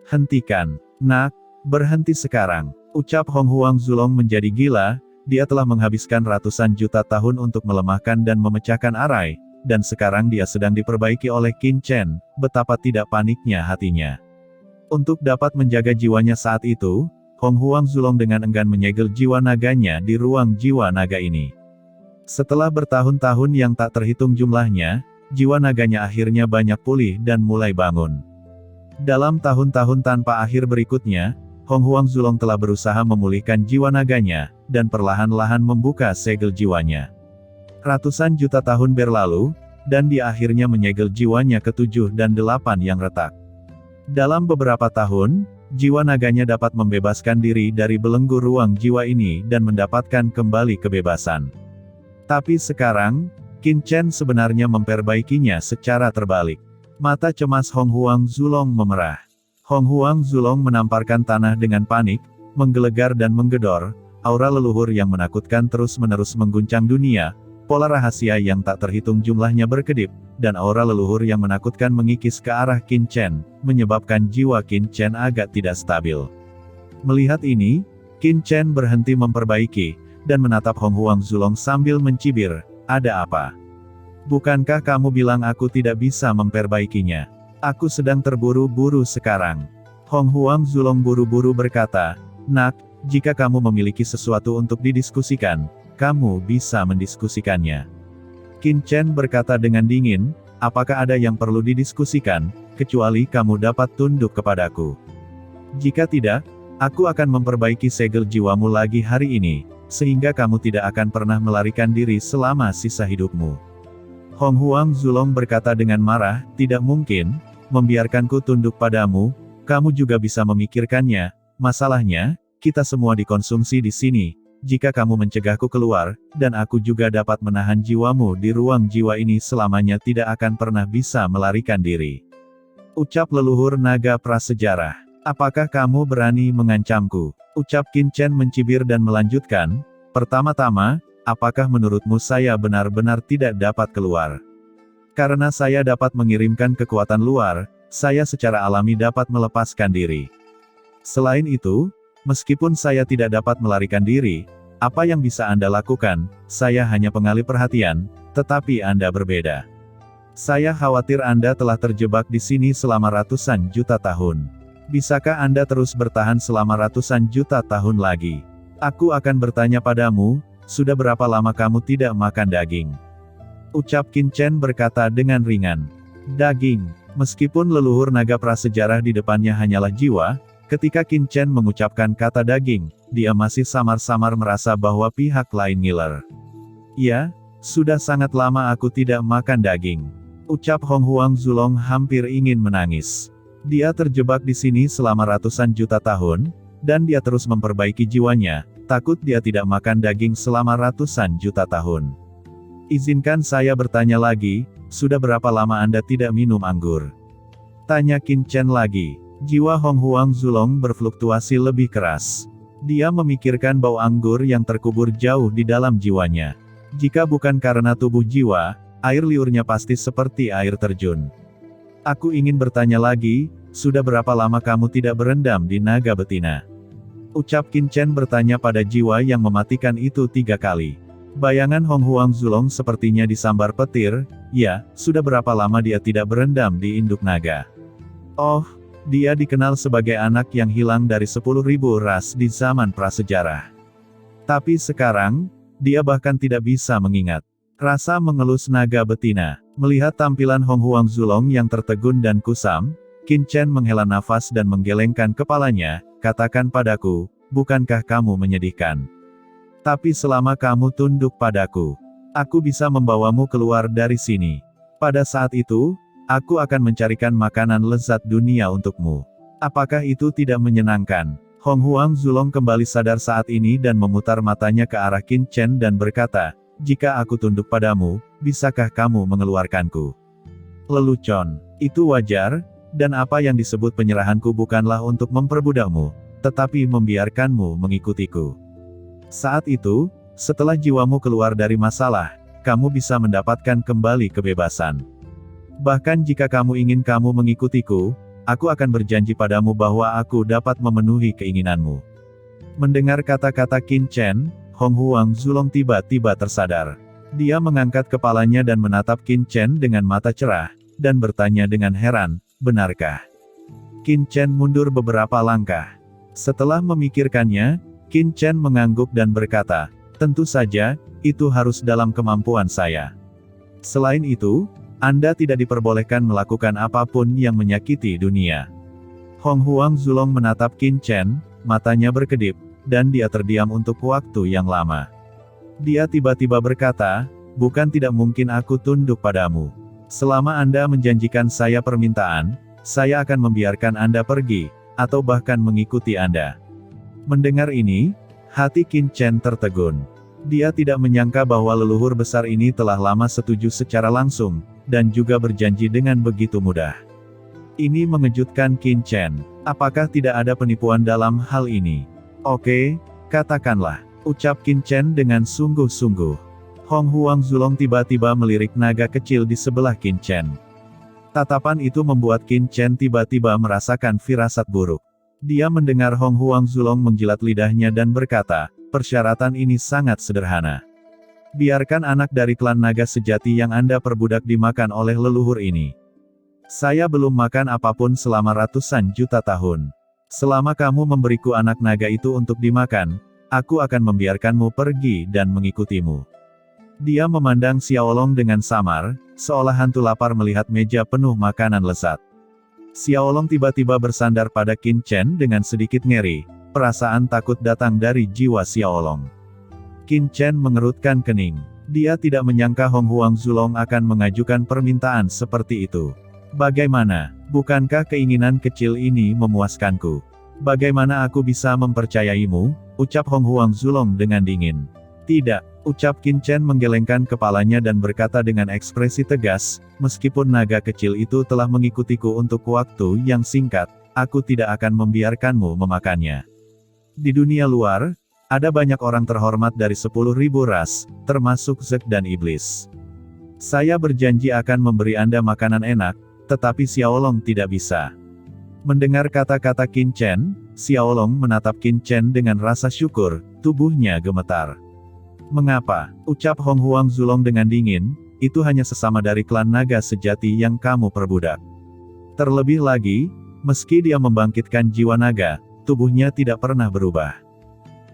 Hentikan, nak, berhenti sekarang. Ucap Hong Huang Zulong menjadi gila, dia telah menghabiskan ratusan juta tahun untuk melemahkan dan memecahkan arai, dan sekarang dia sedang diperbaiki oleh Qin Chen, betapa tidak paniknya hatinya. Untuk dapat menjaga jiwanya saat itu, Hong Huang Zulong dengan enggan menyegel jiwa naganya di ruang jiwa naga ini. Setelah bertahun-tahun yang tak terhitung jumlahnya, jiwa naganya akhirnya banyak pulih dan mulai bangun. Dalam tahun-tahun tanpa akhir berikutnya, Hong Huang Zulong telah berusaha memulihkan jiwa naganya, dan perlahan-lahan membuka segel jiwanya. Ratusan juta tahun berlalu, dan dia akhirnya menyegel jiwanya ke-7 dan 8 yang retak. Dalam beberapa tahun, jiwa naganya dapat membebaskan diri dari belenggu ruang jiwa ini dan mendapatkan kembali kebebasan. Tapi sekarang, Qin Chen sebenarnya memperbaikinya secara terbalik. Mata cemas Hong Huang Zulong memerah. Hong Huang Zulong menamparkan tanah dengan panik, menggelegar dan menggedor, aura leluhur yang menakutkan terus-menerus mengguncang dunia, pola rahasia yang tak terhitung jumlahnya berkedip, dan aura leluhur yang menakutkan mengikis ke arah Qin Chen, menyebabkan jiwa Qin Chen agak tidak stabil. Melihat ini, Qin Chen berhenti memperbaiki, dan menatap Hong Huang Zulong sambil mencibir, "Ada apa? Bukankah kamu bilang aku tidak bisa memperbaikinya? Aku sedang terburu-buru sekarang." Hong Huang Zulong buru-buru berkata, "Nak, jika kamu memiliki sesuatu untuk didiskusikan, kamu bisa mendiskusikannya." Qin Chen berkata dengan dingin, "Apakah ada yang perlu didiskusikan, kecuali kamu dapat tunduk kepadaku? Jika tidak, aku akan memperbaiki segel jiwamu lagi hari ini, sehingga kamu tidak akan pernah melarikan diri selama sisa hidupmu." Hong Huang Zulong berkata dengan marah, "Tidak mungkin, membiarkanku tunduk padamu, kamu juga bisa memikirkannya, masalahnya, kita semua dikonsumsi di sini, jika kamu mencegahku keluar, dan aku juga dapat menahan jiwamu di ruang jiwa ini selamanya tidak akan pernah bisa melarikan diri." Ucap leluhur naga prasejarah, "Apakah kamu berani mengancamku?" Ucap Qin Chen mencibir dan melanjutkan, "Pertama-tama, apakah menurutmu saya benar-benar tidak dapat keluar? Karena saya dapat mengirimkan kekuatan luar, saya secara alami dapat melepaskan diri. Selain itu, meskipun saya tidak dapat melarikan diri, apa yang bisa Anda lakukan? Saya hanya pengalih perhatian, tetapi Anda berbeda. Saya khawatir Anda telah terjebak di sini selama ratusan juta tahun. Bisakah Anda terus bertahan selama ratusan juta tahun lagi? Aku akan bertanya padamu, sudah berapa lama kamu tidak makan daging?" Ucap Qin Chen berkata dengan ringan. Daging. Meskipun leluhur naga prasejarah di depannya hanyalah jiwa, ketika Qin Chen mengucapkan kata daging, dia masih samar-samar merasa bahwa pihak lain ngiler. "Ya, sudah sangat lama aku tidak makan daging." Ucap Hong Huang Zulong hampir ingin menangis. Dia terjebak di sini selama ratusan juta tahun, dan dia terus memperbaiki jiwanya, takut dia tidak makan daging selama ratusan juta tahun. "Izinkan saya bertanya lagi, sudah berapa lama Anda tidak minum anggur?" Tanya Qin Chen lagi. Jiwa Hong Huang Zulong berfluktuasi lebih keras. Dia memikirkan bau anggur yang terkubur jauh di dalam jiwanya. Jika bukan karena tubuh jiwa, air liurnya pasti seperti air terjun. "Aku ingin bertanya lagi, sudah berapa lama kamu tidak berendam di naga betina?" Ucap Qin Chen bertanya pada jiwa yang mematikan itu 3 kali. Bayangan Hong Huang Zulong sepertinya disambar petir, ya, sudah berapa lama dia tidak berendam di induk naga. Oh, dia dikenal sebagai anak yang hilang dari 10.000 ras di zaman prasejarah. Tapi sekarang, dia bahkan tidak bisa mengingat. Rasa mengelus naga betina. Melihat tampilan Hong Huang Zulong yang tertegun dan kusam, Qin Chen menghela nafas dan menggelengkan kepalanya, "Katakan padaku, bukankah kamu menyedihkan? Tapi selama kamu tunduk padaku, aku bisa membawamu keluar dari sini. Pada saat itu, aku akan mencarikan makanan lezat dunia untukmu. Apakah itu tidak menyenangkan?" Hong Huang Zulong kembali sadar saat ini dan memutar matanya ke arah Qin Chen dan berkata, "Jika aku tunduk padamu, bisakah kamu mengeluarkanku?" "Lelucon. Itu wajar, dan apa yang disebut penyerahanku bukanlah untuk memperbudakmu, tetapi membiarkanmu mengikutiku. Saat itu, setelah jiwamu keluar dari masalah, kamu bisa mendapatkan kembali kebebasan. Bahkan jika kamu ingin kamu mengikutiku, aku akan berjanji padamu bahwa aku dapat memenuhi keinginanmu. Mendengar kata-kata Qin Chen, Hong Huang Zulong tiba-tiba tersadar. Dia mengangkat kepalanya dan menatap Qin Chen dengan mata cerah, dan bertanya dengan heran, benarkah? Qin Chen mundur beberapa langkah. Setelah memikirkannya, Qin Chen mengangguk dan berkata, tentu saja, itu harus dalam kemampuan saya. Selain itu, Anda tidak diperbolehkan melakukan apapun yang menyakiti dunia. Hong Huang Zulong menatap Qin Chen, matanya berkedip, dan dia terdiam untuk waktu yang lama. Dia tiba-tiba berkata, bukan tidak mungkin aku tunduk padamu. Selama Anda menjanjikan saya permintaan, saya akan membiarkan Anda pergi, atau bahkan mengikuti Anda. Mendengar ini, hati Qin Chen tertegun. Dia tidak menyangka bahwa leluhur besar ini telah lama setuju secara langsung, dan juga berjanji dengan begitu mudah. Ini mengejutkan Qin Chen. Apakah tidak ada penipuan dalam hal ini? Oke, katakanlah, ucap Qin Chen dengan sungguh-sungguh. Hong Huang Zulong tiba-tiba melirik naga kecil di sebelah Qin Chen. Tatapan itu membuat Qin Chen tiba-tiba merasakan firasat buruk. Dia mendengar Hong Huang Zulong menjilat lidahnya dan berkata, persyaratan ini sangat sederhana. Biarkan anak dari klan naga sejati yang Anda perbudak dimakan oleh leluhur ini. Saya belum makan apapun selama ratusan juta tahun. Selama kamu memberiku anak naga itu untuk dimakan, aku akan membiarkanmu pergi dan mengikutimu. Dia memandang Xiaolong dengan samar, seolah hantu lapar melihat meja penuh makanan lezat. Xiaolong tiba-tiba bersandar pada Qin Chen dengan sedikit ngeri, perasaan takut datang dari jiwa Xiaolong. Qin Chen mengerutkan kening. Dia tidak menyangka Hong Huang Zulong akan mengajukan permintaan seperti itu. Bagaimana, bukankah keinginan kecil ini memuaskanku? Bagaimana aku bisa mempercayaimu? Ucap Hong Huang Zulong dengan dingin. Tidak, ucap Qin Chen menggelengkan kepalanya dan berkata dengan ekspresi tegas, meskipun naga kecil itu telah mengikutiku untuk waktu yang singkat, aku tidak akan membiarkanmu memakannya. Di dunia luar, ada banyak orang terhormat dari 10.000 ras, termasuk Zek dan Iblis. Saya berjanji akan memberi Anda makanan enak, tetapi Xiaolong tidak bisa. Mendengar kata-kata Qin Chen, Xiaolong menatap Qin Chen dengan rasa syukur, tubuhnya gemetar. Mengapa? Ucap Hong Huang Zulong dengan dingin, itu hanya sesama dari klan naga sejati yang kamu perbudak. Terlebih lagi, meski dia membangkitkan jiwa naga, tubuhnya tidak pernah berubah.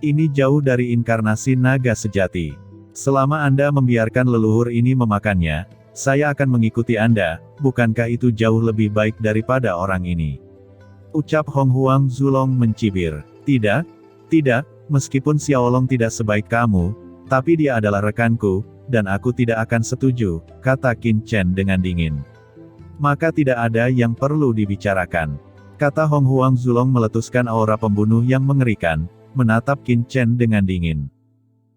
Ini jauh dari inkarnasi naga sejati. Selama Anda membiarkan leluhur ini memakannya, saya akan mengikuti Anda, bukankah itu jauh lebih baik daripada orang ini? Ucap Hong Huang Zulong mencibir. Tidak, meskipun Xiaolong tidak sebaik kamu, tapi dia adalah rekanku, dan aku tidak akan setuju, kata Qin Chen dengan dingin. Maka tidak ada yang perlu dibicarakan. Kata Hong Huang Zulong meletuskan aura pembunuh yang mengerikan, menatap Qin Chen dengan dingin.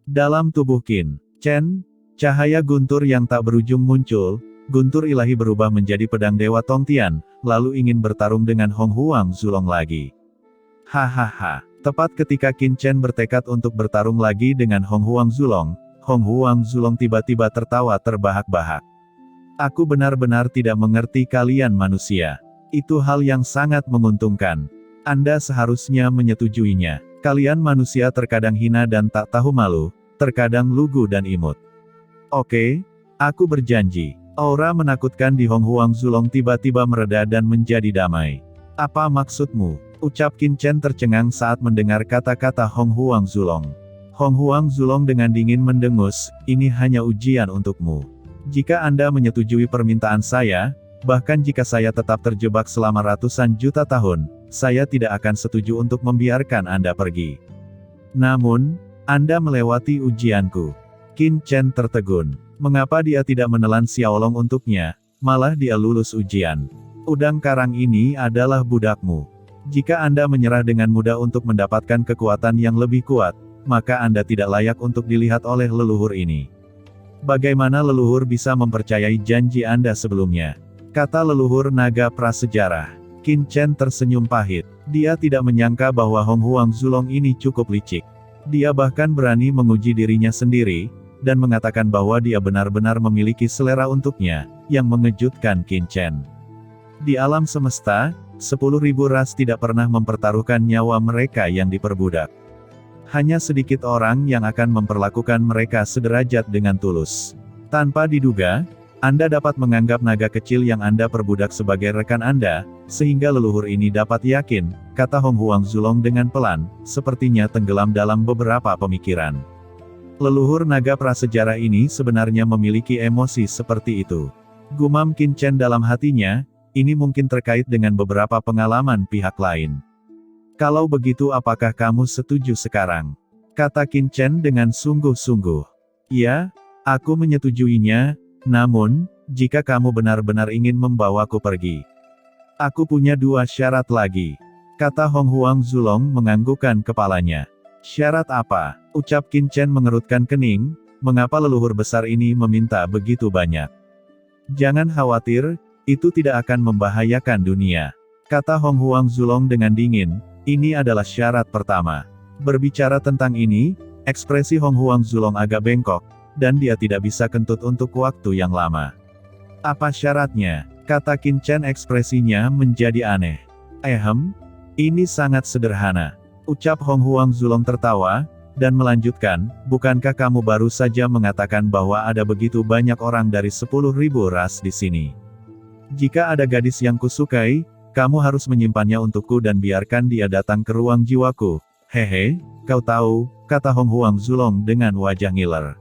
Dalam tubuh Qin Chen, cahaya guntur yang tak berujung muncul, guntur ilahi berubah menjadi pedang Dewa Tongtian, lalu ingin bertarung dengan Hong Huang Zulong lagi. Hahaha. Tepat ketika Qin Chen bertekad untuk bertarung lagi dengan Hong Huang Zulong tiba-tiba tertawa terbahak-bahak. Aku benar-benar tidak mengerti kalian manusia. Itu hal yang sangat menguntungkan. Anda seharusnya menyetujuinya. Kalian manusia terkadang hina dan tak tahu malu, terkadang lugu dan imut. Oke, aku berjanji. Aura menakutkan di Hong Huang Zulong tiba-tiba mereda dan menjadi damai. Apa maksudmu? Ucap Qin Chen tercengang saat mendengar kata-kata Hong Huang Zulong. Hong Huang Zulong dengan dingin mendengus, ini hanya ujian untukmu. Jika Anda menyetujui permintaan saya, bahkan jika saya tetap terjebak selama ratusan juta tahun, saya tidak akan setuju untuk membiarkan Anda pergi. Namun, Anda melewati ujianku. Qin Chen tertegun. Mengapa dia tidak menelan Xiaolong untuknya, malah dia lulus ujian? Udang karang ini adalah budakmu. Jika Anda menyerah dengan mudah untuk mendapatkan kekuatan yang lebih kuat, maka Anda tidak layak untuk dilihat oleh leluhur ini. Bagaimana leluhur bisa mempercayai janji Anda sebelumnya? Kata leluhur naga prasejarah. Qin Chen tersenyum pahit. Dia tidak menyangka bahwa Hong Huang Zulong ini cukup licik. Dia bahkan berani menguji dirinya sendiri, dan mengatakan bahwa dia benar-benar memiliki selera untuknya, yang mengejutkan Qin Chen. Di alam semesta, 10.000 ras tidak pernah mempertaruhkan nyawa mereka yang diperbudak. Hanya sedikit orang yang akan memperlakukan mereka sederajat dengan tulus. Tanpa diduga, Anda dapat menganggap naga kecil yang Anda perbudak sebagai rekan Anda, sehingga leluhur ini dapat yakin, kata Hong Huang Zulong dengan pelan, sepertinya tenggelam dalam beberapa pemikiran. Leluhur naga prasejarah ini sebenarnya memiliki emosi seperti itu. Gumam Qin Chen dalam hatinya, ini mungkin terkait dengan beberapa pengalaman pihak lain. Kalau begitu apakah kamu setuju sekarang? Kata Qin Chen dengan sungguh-sungguh. Ya, aku menyetujuinya, namun, jika kamu benar-benar ingin membawaku pergi. Aku punya 2 syarat lagi. Kata Hong Huang Zulong menganggukkan kepalanya. Syarat apa? Ucap Qin Chen mengerutkan kening, mengapa leluhur besar ini meminta begitu banyak? Jangan khawatir, itu tidak akan membahayakan dunia. Kata Hong Huang Zulong dengan dingin. Ini adalah syarat pertama. Berbicara tentang ini, ekspresi Hong Huang Zulong agak bengkok, dan dia tidak bisa kentut untuk waktu yang lama. Apa syaratnya? Kata Qin Chen ekspresinya menjadi aneh. Ini sangat sederhana. Ucap Hong Huang Zulong tertawa, dan melanjutkan, bukankah kamu baru saja mengatakan bahwa ada begitu banyak orang dari 10.000 ras di sini? Jika ada gadis yang kusukai, kamu harus menyimpannya untukku dan biarkan dia datang ke ruang jiwaku. Hehe, kau tahu, kata Hong Huang Zulong dengan wajah ngiler.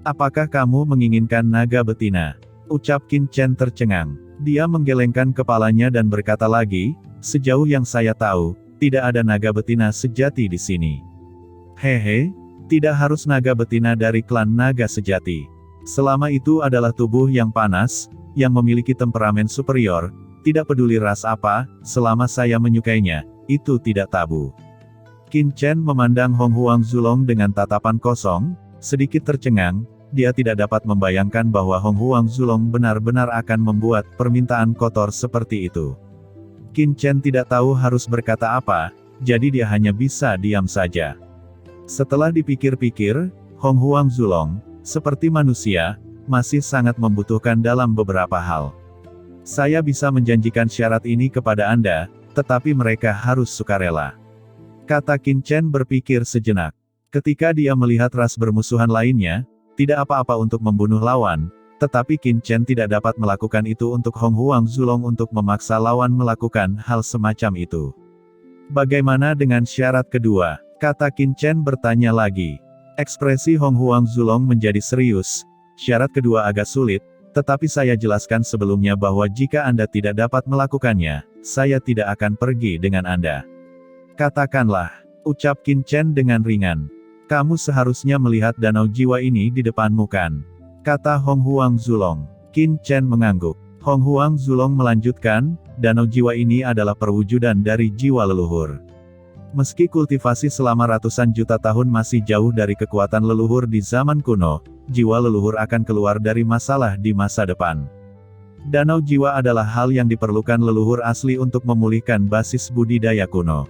Apakah kamu menginginkan naga betina? Ucap Qin Chen tercengang. Dia menggelengkan kepalanya dan berkata lagi, sejauh yang saya tahu, tidak ada naga betina sejati di sini. Hehe, tidak harus naga betina dari klan naga sejati. Selama itu adalah tubuh yang panas, yang memiliki temperamen superior, tidak peduli ras apa, selama saya menyukainya, itu tidak tabu. Qin Chen memandang Hong Huang Zulong dengan tatapan kosong, sedikit tercengang, dia tidak dapat membayangkan bahwa Hong Huang Zulong benar-benar akan membuat permintaan kotor seperti itu. Qin Chen tidak tahu harus berkata apa, jadi dia hanya bisa diam saja. Setelah dipikir-pikir, Hong Huang Zulong, seperti manusia, masih sangat membutuhkan dalam beberapa hal. Saya bisa menjanjikan syarat ini kepada Anda, tetapi mereka harus sukarela. Kata Qin Chen berpikir sejenak. Ketika dia melihat ras bermusuhan lainnya, tidak apa-apa untuk membunuh lawan, tetapi Qin Chen tidak dapat melakukan itu untuk Hong Huang Zulong untuk memaksa lawan melakukan hal semacam itu. Bagaimana dengan syarat kedua? Kata Qin Chen bertanya lagi. Ekspresi Hong Huang Zulong menjadi serius. Syarat kedua agak sulit, tetapi saya jelaskan sebelumnya bahwa jika Anda tidak dapat melakukannya, saya tidak akan pergi dengan Anda. Katakanlah, ucap Qin Chen dengan ringan. Kamu seharusnya melihat danau jiwa ini di depanmu kan? Kata Hong Huang Zulong. Qin Chen mengangguk. Hong Huang Zulong melanjutkan, danau jiwa ini adalah perwujudan dari jiwa leluhur. Meski kultivasi selama ratusan juta tahun masih jauh dari kekuatan leluhur di zaman kuno, jiwa leluhur akan keluar dari masalah di masa depan. Danau jiwa adalah hal yang diperlukan leluhur asli untuk memulihkan basis budidaya kuno.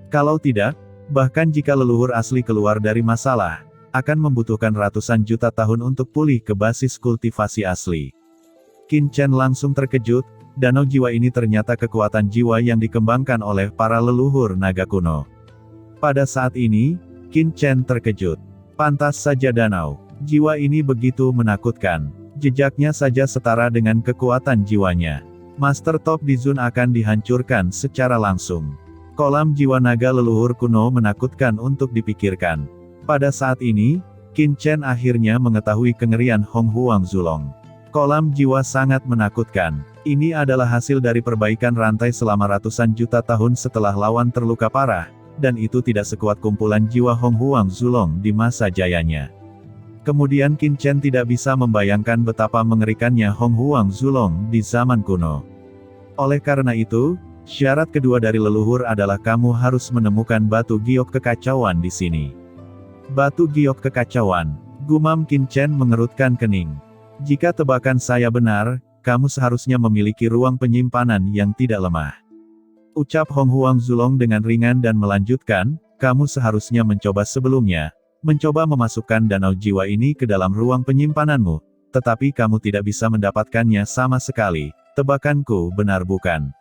Kalau tidak, bahkan jika leluhur asli keluar dari masalah, akan membutuhkan ratusan juta tahun untuk pulih ke basis kultivasi asli. Qin Chen langsung terkejut, danau jiwa ini ternyata kekuatan jiwa yang dikembangkan oleh para leluhur naga kuno. Pada saat ini, Qin Chen terkejut. Pantas saja danau jiwa ini begitu menakutkan. Jejaknya saja setara dengan kekuatan jiwanya. Master Top Dizun akan dihancurkan secara langsung. Kolam jiwa naga leluhur kuno menakutkan untuk dipikirkan. Pada saat ini, Qin Chen akhirnya mengetahui kengerian Hong Huang Zulong. Kolam jiwa sangat menakutkan. Ini adalah hasil dari perbaikan rantai selama ratusan juta tahun setelah lawan terluka parah, dan itu tidak sekuat kumpulan jiwa Hong Huang Zulong di masa jayanya. Kemudian Qin Chen tidak bisa membayangkan betapa mengerikannya Hong Huang Zulong di zaman kuno. Oleh karena itu, syarat kedua dari leluhur adalah kamu harus menemukan batu giok kekacauan di sini. Batu giok kekacauan, gumam Qin Chen mengerutkan kening. Jika tebakan saya benar, kamu seharusnya memiliki ruang penyimpanan yang tidak lemah. Ucap Hong Huang Zulong dengan ringan dan melanjutkan, kamu seharusnya mencoba sebelumnya, mencoba memasukkan danau jiwa ini ke dalam ruang penyimpananmu, tetapi kamu tidak bisa mendapatkannya sama sekali. Tebakanku benar bukan?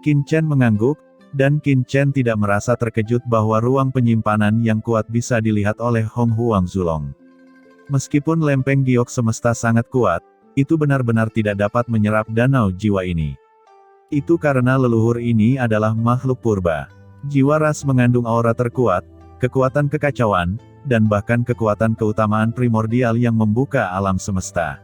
Qin Chen mengangguk, dan Qin Chen tidak merasa terkejut bahwa ruang penyimpanan yang kuat bisa dilihat oleh Hong Huang Zulong. Meskipun lempeng giok semesta sangat kuat, itu benar-benar tidak dapat menyerap danau jiwa ini. Itu karena leluhur ini adalah makhluk purba. Jiwa ras mengandung aura terkuat, kekuatan kekacauan, dan bahkan kekuatan keutamaan primordial yang membuka alam semesta.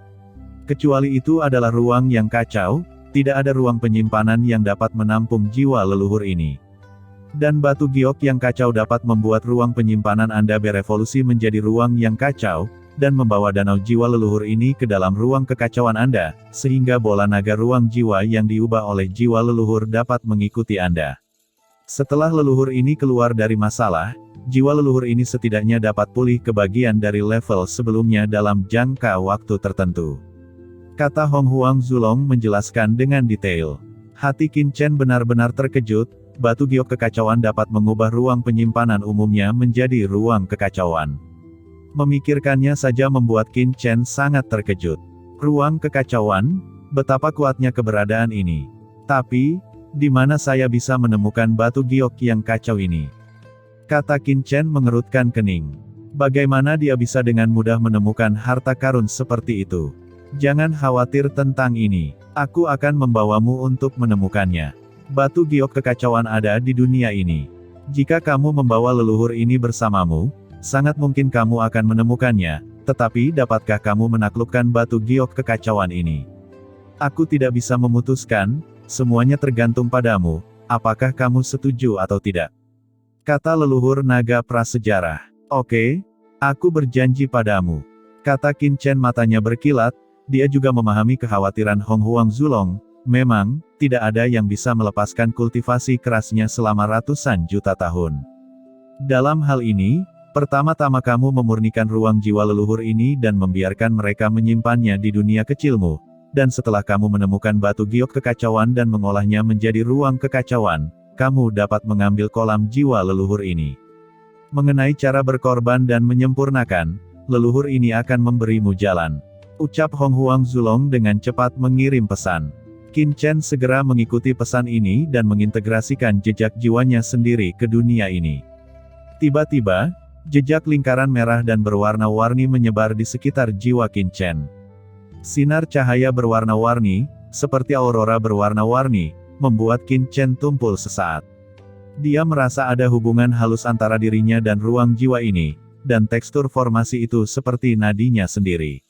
Kecuali itu adalah ruang yang kacau, tidak ada ruang penyimpanan yang dapat menampung jiwa leluhur ini. Dan batu giok yang kacau dapat membuat ruang penyimpanan Anda berevolusi menjadi ruang yang kacau, dan membawa danau jiwa leluhur ini ke dalam ruang kekacauan Anda, sehingga bola naga ruang jiwa yang diubah oleh jiwa leluhur dapat mengikuti Anda. Setelah leluhur ini keluar dari masalah, jiwa leluhur ini setidaknya dapat pulih ke bagian dari level sebelumnya dalam jangka waktu tertentu. Kata Hong Huang Zulong menjelaskan dengan detail. Hati Qin Chen benar-benar terkejut, batu giok kekacauan dapat mengubah ruang penyimpanan umumnya menjadi ruang kekacauan. Memikirkannya saja membuat Qin Chen sangat terkejut. Ruang kekacauan, betapa kuatnya keberadaan ini. Tapi, di mana saya bisa menemukan batu giok yang kacau ini? Kata Qin Chen mengerutkan kening. Bagaimana dia bisa dengan mudah menemukan harta karun seperti itu? Jangan khawatir tentang ini. Aku akan membawamu untuk menemukannya. Batu giok kekacauan ada di dunia ini. Jika kamu membawa leluhur ini bersamamu, sangat mungkin kamu akan menemukannya, tetapi dapatkah kamu menaklukkan batu giok kekacauan ini? Aku tidak bisa memutuskan, semuanya tergantung padamu, apakah kamu setuju atau tidak? Kata leluhur naga prasejarah. Oke, aku berjanji padamu. Kata Qin Chen matanya berkilat, dia juga memahami kekhawatiran Hong Huang Zulong, memang, tidak ada yang bisa melepaskan kultivasi kerasnya selama ratusan juta tahun. Dalam hal ini, pertama-tama kamu memurnikan ruang jiwa leluhur ini dan membiarkan mereka menyimpannya di dunia kecilmu. Dan setelah kamu menemukan batu giok kekacauan dan mengolahnya menjadi ruang kekacauan, kamu dapat mengambil kolam jiwa leluhur ini. Mengenai cara berkorban dan menyempurnakan, leluhur ini akan memberimu jalan. Ucap Hong Huang Zulong dengan cepat mengirim pesan. Qin Chen segera mengikuti pesan ini dan mengintegrasikan jejak jiwanya sendiri ke dunia ini. Tiba-tiba, jejak lingkaran merah dan berwarna-warni menyebar di sekitar jiwa Qin Chen. Sinar cahaya berwarna-warni, seperti aurora berwarna-warni, membuat Qin Chen tumpul sesaat. Dia merasa ada hubungan halus antara dirinya dan ruang jiwa ini, dan tekstur formasi itu seperti nadinya sendiri.